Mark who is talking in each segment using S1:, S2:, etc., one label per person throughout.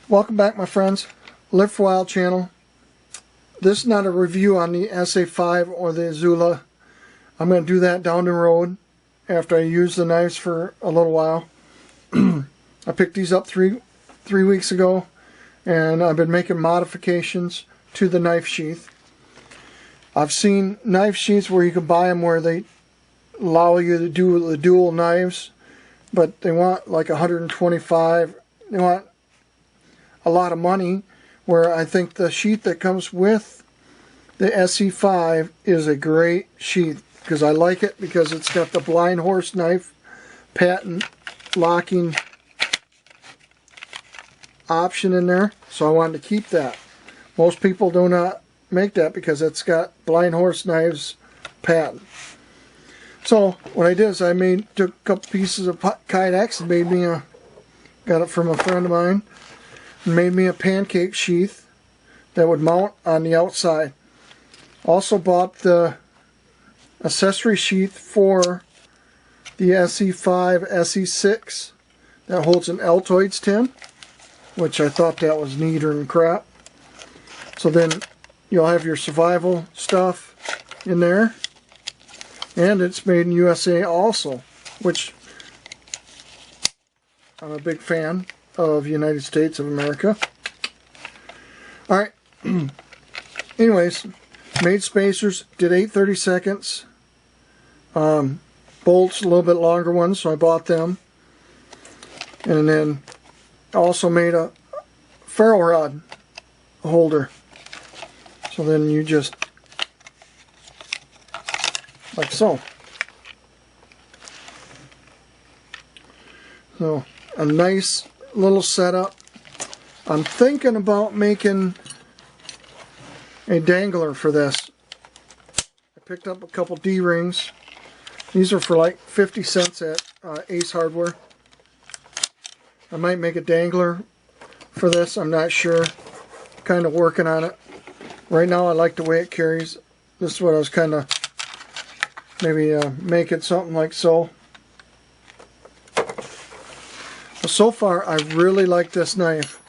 S1: Welcome back, my friends. Live for Wild channel. This is not a review on the ESEE-5 or the IZULA. I'm going to do that down the road after I use the knives for a little while. I picked these up three weeks ago, and I've been making modifications to the knife sheath. I've seen knife sheaths where you can buy them where they allow you to do the dual knives, but they want like 125. They want a lot of money, where I think the sheath that comes with the ESEE-5 is a great sheath, because I like it because it's got the blind horse knife patent locking option in there, so I wanted to keep that. Most people do not make that because it's got blind horse knives patent. So what I did is I took a couple pieces of Kydex and made me got it from a friend of mine, and made me a pancake sheath that would mount on the outside. Also bought the accessory sheath for the ESEE-5 ESEE-6 that holds an Altoids tin, which I thought that was neater than crap. So then you'll have your survival stuff in there, and it's made in USA also, which I'm a big fan of United States of America. Alright, anyways, made spacers, did 8/32. Bolts, a little bit longer ones, so I bought them. And then also made a ferrule rod holder. So then you just, like so. So, a nice little setup. I'm thinking about making a dangler for this. I picked up a couple D-rings. These are for like 50 cents at Ace Hardware. I might make a dangler for this, I'm not sure. Kind of working on it. Right now I like the way it carries. This is what I was kind of maybe making something like so. So far, I really like this knife.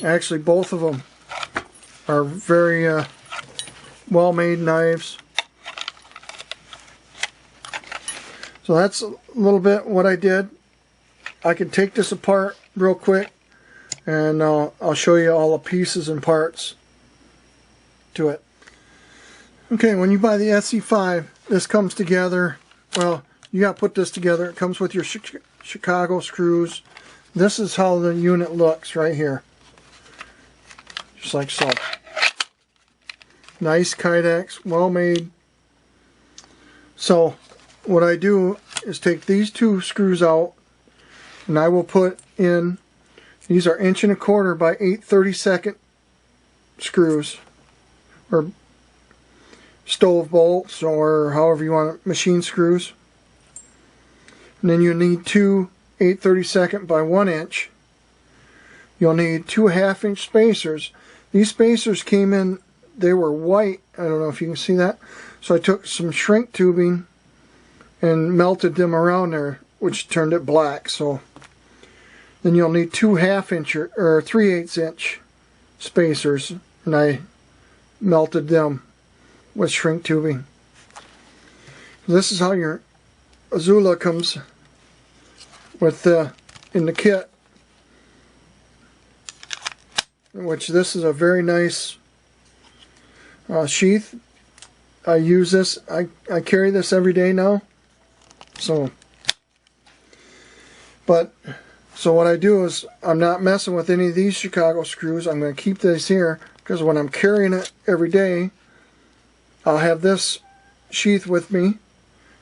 S1: Actually, both of them are very well-made knives. So that's a little bit what I did. I can take this apart real quick, and I'll show you all the pieces and parts to it. Okay, when you buy the ESEE-5, this comes together. Well, you got to put this together. It comes with your Chicago screws. This is how the unit looks right here. Just like so. Nice Kydex, well made. So what I do is take these two screws out, and I will put in, these are 1 1/4" by 8/32 screws, or stove bolts, or however you want it, machine screws. And then you need two 8/32 by 1 inch. You'll need two 1/2 inch spacers. These spacers came in, they were white. I don't know if you can see that. So I took some shrink tubing and melted them around there, which turned it black. So then you'll need two 1/2 inch or 3/8 inch spacers, and I melted them with shrink tubing. This is how your IZULA comes with in the kit, which this is a very nice sheath. I use this, I carry this every day now. So what I do is, I'm not messing with any of these Chicago screws. I'm going to keep this here, because when I'm carrying it every day, I'll have this sheath with me,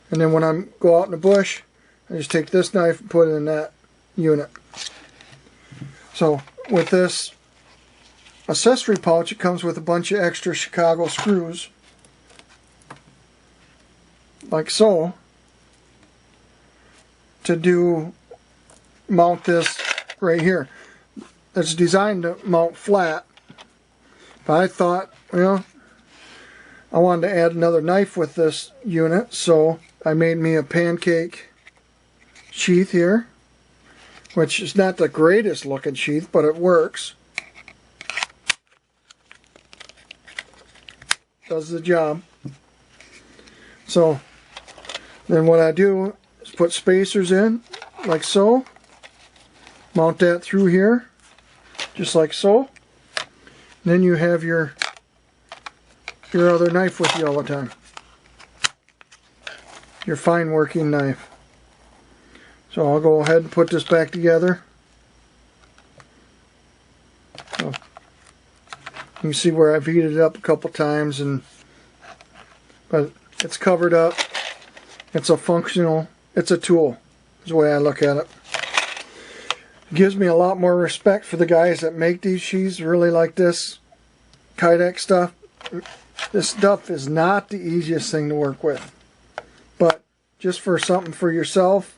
S1: and then when I go out in the bush, I just take this knife and put it in that unit. So with this accessory pouch, it comes with a bunch of extra Chicago screws, like so, to mount this right here. It's designed to mount flat, but I thought, well, I wanted to add another knife with this unit, so I made me a pancake sheath here. which is not the greatest looking sheath, but it works. Does the job. So then what I do is put spacers in, like so. Mount that through here, just like so. And then you have your other knife with you all the time. Your fine working knife. So I'll go ahead and put this back together. So you can see where I've heated it up a couple times, but it's covered up. It's a functional, it's a tool, is the way I look at it. It gives me a lot more respect for the guys that make these sheaths, really like this Kydex stuff. This stuff is not the easiest thing to work with, but just for something for yourself,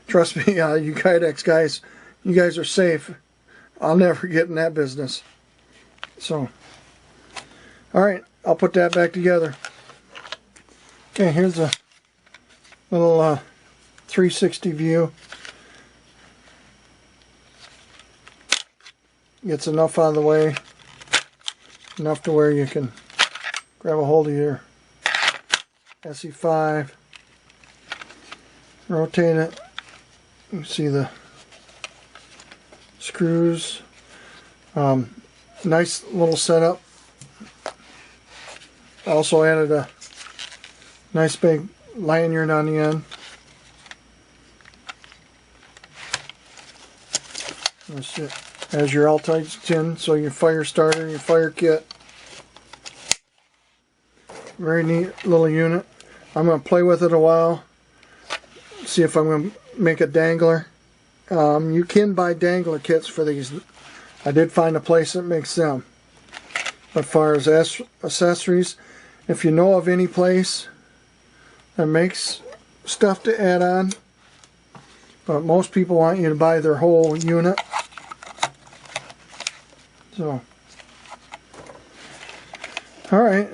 S1: trust me, you Kydex guys, you guys are safe. I'll never get in that business. So, alright, I'll put that back together. Okay, here's a little 360 view. Gets enough out of the way, enough to where you can grab a hold of your ESEE-5, rotate it. You can see the screws. Nice little setup. I also added a nice big lanyard on the end. That's it. Has your all-tight tin, so your fire starter, your fire kit. Very neat little unit. I'm going to play with it a while. See if I'm going to make a dangler. You can buy dangler kits for these. I did find a place that makes them. But as far as accessories, if you know of any place that makes stuff to add on, but most people want you to buy their whole unit. So, alright.